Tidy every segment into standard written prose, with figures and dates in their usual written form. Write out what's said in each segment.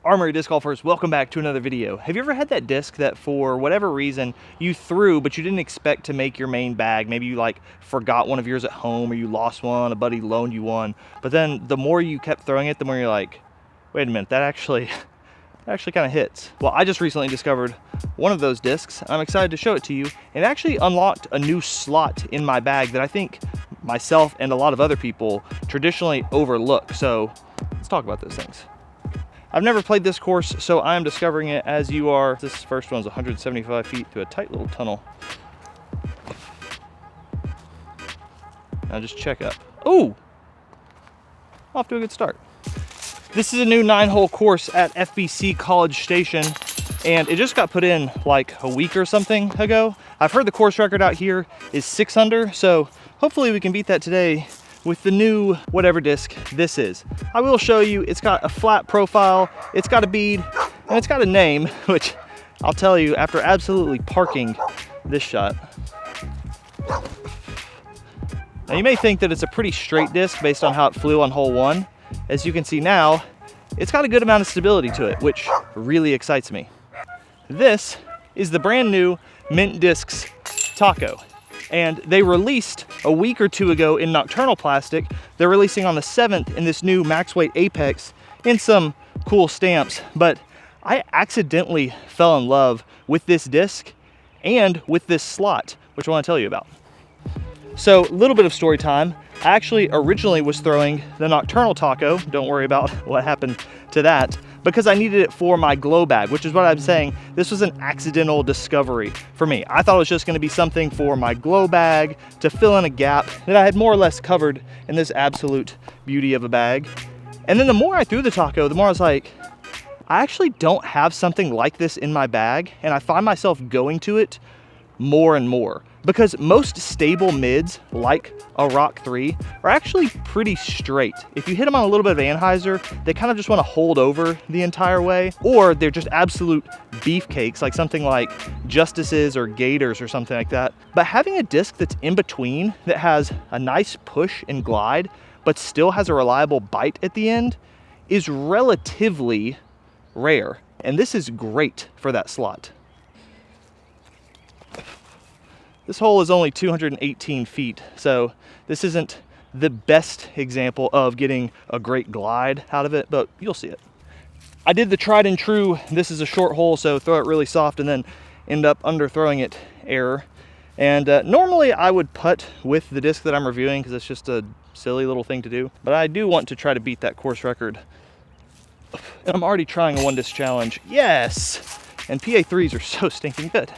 Armory Disc Golfers, welcome back to another video. Have you ever had that disc that for whatever reason you threw but you didn't expect to make your main bag? Maybe you like forgot one of yours at home, or you lost one, a buddy loaned you one, but then the more you kept throwing it, the more you're like, wait a minute, that actually kind of hits. Well, I just recently discovered one of those discs. I'm excited to show it to you. It actually unlocked a new slot in my bag that I think myself and a lot of other people traditionally overlook. So let's talk about those things. I've never played this course, so I am discovering it as you are. This first one's 175 feet through a tight little tunnel. Now just check up. Ooh, off to a good start. This is a new 9-hole course at FBC College Station, and it just got put in like a week or something ago. I've heard the course record out here is 6 under, so hopefully we can beat that today with the new whatever disc this is. I will show you, it's got a flat profile, it's got a bead, and it's got a name, which I'll tell you after absolutely parking this shot. Now you may think that it's a pretty straight disc based on how it flew on hole 1. As you can see now, it's got a good amount of stability to it, which really excites me. This is the brand new Mint Discs Taco. And they released a week or two ago in Nocturnal plastic. They're releasing on the 7th in this new max weight Apex in some cool stamps. But I accidentally fell in love with this disc and with this slot, which I want to tell you about. So a little bit of story time. I actually originally was throwing the Nocturnal Taco. Don't worry about what happened to that, because I needed it for my glow bag, which is what I'm saying. This was an accidental discovery for me. I thought it was just gonna be something for my glow bag to fill in a gap that I had more or less covered in this absolute beauty of a bag. And then the more I threw the Taco, the more I was like, I actually don't have something like this in my bag, and I find myself going to it more and more. Because most stable mids, like a Rock 3, are actually pretty straight. If you hit them on a little bit of Anheuser, they kind of just want to hold over the entire way, or they're just absolute beefcakes, like something like Justices or Gators or something like that. But having a disc that's in between, that has a nice push and glide, but still has a reliable bite at the end, is relatively rare. And this is great for that slot. This hole is only 218 feet, so this isn't the best example of getting a great glide out of it, but you'll see it. I did the tried and true, this is a short hole, so throw it really soft and then end up underthrowing it error. And normally I would putt with the disc that I'm reviewing because it's just a silly little thing to do, but I do want to try to beat that course record. And I'm already trying a 1-disc challenge. Yes! And PA3s are so stinking good.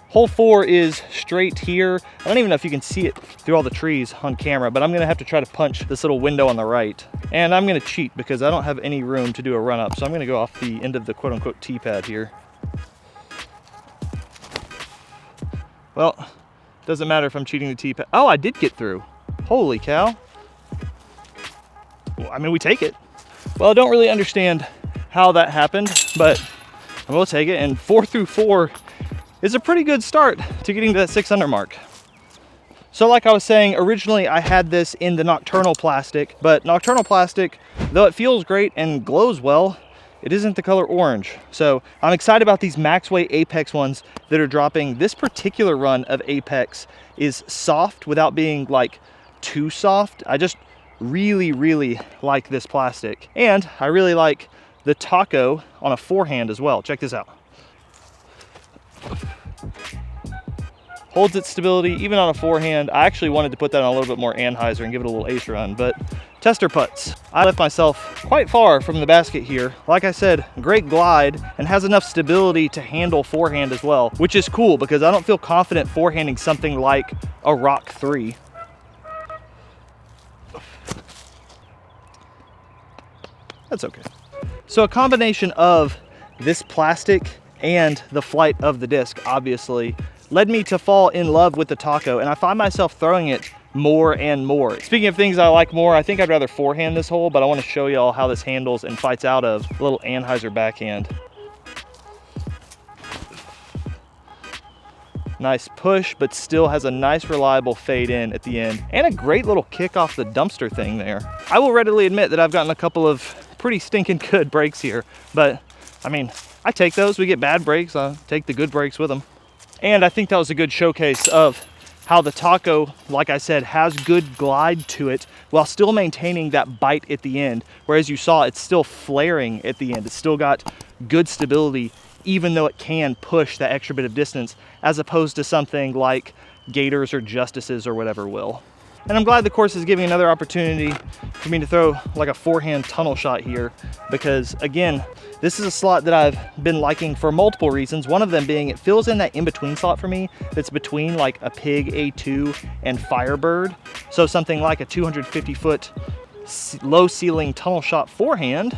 Hole 4 is straight here. I don't even know if you can see it through all the trees on camera, but I'm gonna have to try to punch this little window on the right. And I'm gonna cheat because I don't have any room to do a run up, so I'm gonna go off the end of the quote unquote tee pad here. Well, doesn't matter if I'm cheating the tee pad. Oh, I did get through. Holy cow. Well, I mean, we take it. Well, I don't really understand how that happened, but I will take it. And 4 through 4 is a pretty good start to getting to that 6 under mark. So like I was saying, originally I had this in the Nocturnal plastic, but Nocturnal plastic, though it feels great and glows well, it isn't the color orange. So I'm excited about these max weight Apex ones that are dropping. This particular run of Apex is soft without being like too soft. I just really like this plastic. And I really like the Taco on a forehand as well. Check this out. Holds its stability even on a forehand. I actually wanted to put that on a little bit more Anheuser and give it a little ace run, but tester putts. I left myself quite far from the basket here. Like I said, great glide and has enough stability to handle forehand as well, which is cool because I don't feel confident forehanding something like a Rock 3. That's okay. So a combination of this plastic and the flight of the disc obviously led me to fall in love with the Taco, and I find myself throwing it more and more. Speaking of things I like more, I think I'd rather forehand this hole, but I want to show y'all how this handles and fights out of a little Anheuser backhand. Nice push, but still has a nice reliable fade in at the end, and a great little kick off the dumpster thing there. I will readily admit that I've gotten a couple of pretty stinking good breaks here, but I mean, I take those. We get bad breaks, I'll take the good breaks with them. And I think that was a good showcase of how the Taco, like I said, has good glide to it while still maintaining that bite at the end. Whereas you saw, it's still flaring at the end. It's still got good stability, even though it can push that extra bit of distance, as opposed to something like Gators or Justices or whatever will. And I'm glad the course is giving another opportunity for me to throw like a forehand tunnel shot here, because again, this is a slot that I've been liking for multiple reasons. One of them being it fills in that in-between slot for me that's between like a Pig A2 and Firebird. So something like a 250-foot low ceiling tunnel shot forehand.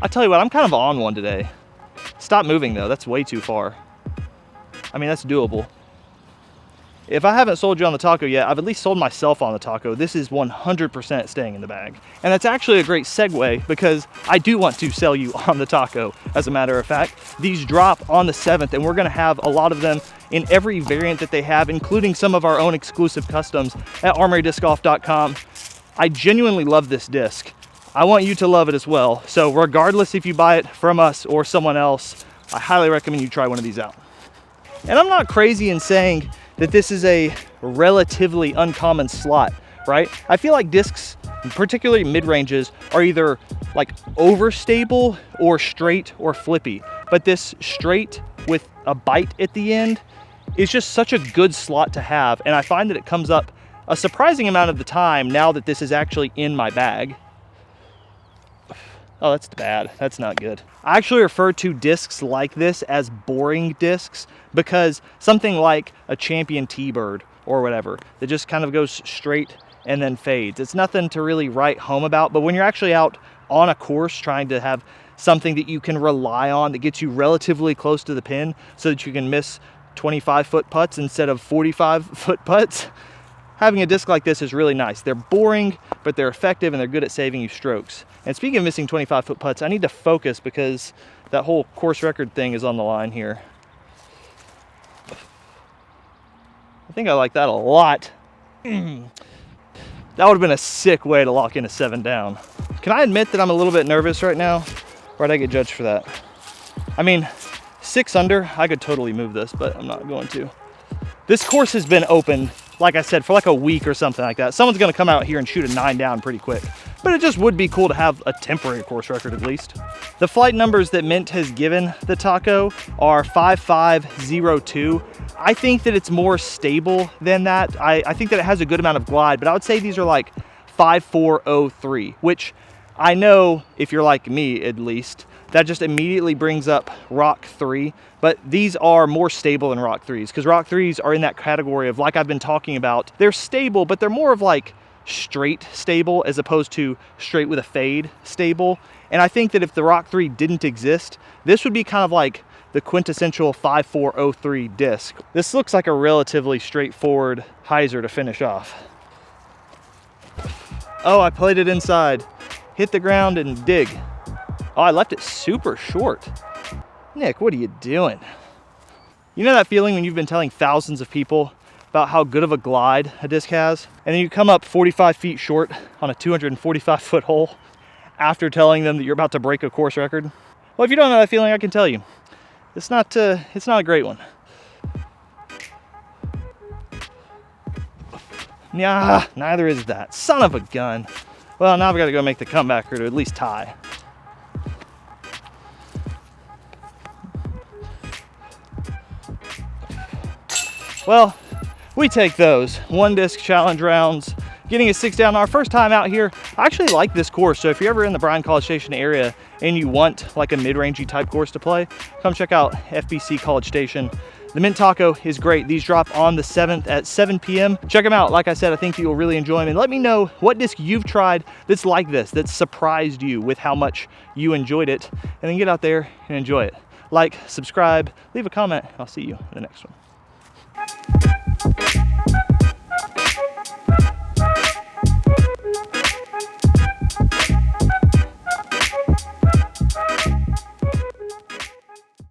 I tell you what, I'm kind of on one today. Stop moving though, that's way too far. I mean, that's doable. If I haven't sold you on the Taco yet, I've at least sold myself on the Taco. This is 100% staying in the bag. And that's actually a great segue, because I do want to sell you on the Taco, as a matter of fact. These drop on the 7th, and we're gonna have a lot of them in every variant that they have, including some of our own exclusive customs at armorydiscgolf.com. I genuinely love this disc. I want you to love it as well. So regardless if you buy it from us or someone else, I highly recommend you try one of these out. And I'm not crazy in saying that this is a relatively uncommon slot, right? I feel like discs, particularly mid-ranges, are either like overstable or straight or flippy. But this straight with a bite at the end is just such a good slot to have. And I find that it comes up a surprising amount of the time now that this is actually in my bag. Oh, that's bad. That's not good. I actually refer to discs like this as boring discs, because something like a Champion T-Bird or whatever that just kind of goes straight and then fades. It's nothing to really write home about, but when you're actually out on a course trying to have something that you can rely on that gets you relatively close to the pin so that you can miss 25-foot putts instead of 45-foot putts, having a disc like this is really nice. They're boring, but they're effective and they're good at saving you strokes. And speaking of missing 25-foot putts, I need to focus because that whole course record thing is on the line here. I think I like that a lot. That would have been a sick way to lock in a 7 down. Can I admit that I'm a little bit nervous right now? Or did I get judged for that? I mean, 6 under, I could totally move this, but I'm not going to. This course has been open, like I said, for like a week or something like that. Someone's gonna come out here and shoot a 9 down pretty quick. But it just would be cool to have a temporary course record at least. The flight numbers that Mint has given the Taco are 5502. I think that it's more stable than that. I think that it has a good amount of glide, but I would say these are like 5403, which I know if you're like me at least, that just immediately brings up Rock 3, but these are more stable than Rock 3s, because Rock 3s are in that category of, like I've been talking about, they're stable, but they're more of like straight stable as opposed to straight with a fade stable. And I think that if the Rock 3 didn't exist, this would be kind of like the quintessential 5403 disc. This looks like a relatively straightforward hyzer to finish off. Oh, I played it inside. Hit the ground and dig. Oh, I left it super short. Nick, what are you doing? You know that feeling when you've been telling thousands of people about how good of a glide a disc has, and then you come up 45 feet short on a 245-foot hole after telling them that you're about to break a course record? Well, if you don't know that feeling, I can tell you. It's not a great one. Nah, neither is that. Son of a gun. Well, now I've got to go make the comeback or to at least tie. Well, we take those 1 disc challenge rounds, getting a 6 down. Our first time out here. I actually like this course, so if you're ever in the Bryan College Station area and you want like a mid-rangey type course to play, come check out FBC College Station. The Mint Taco is great. These drop on the 7th at 7 p.m. Check them out. Like I said, I think you'll really enjoy them. And let me know what disc you've tried that's like this, that surprised you with how much you enjoyed it. And then get out there and enjoy it. Like, subscribe, leave a comment, and I'll see you in the next one.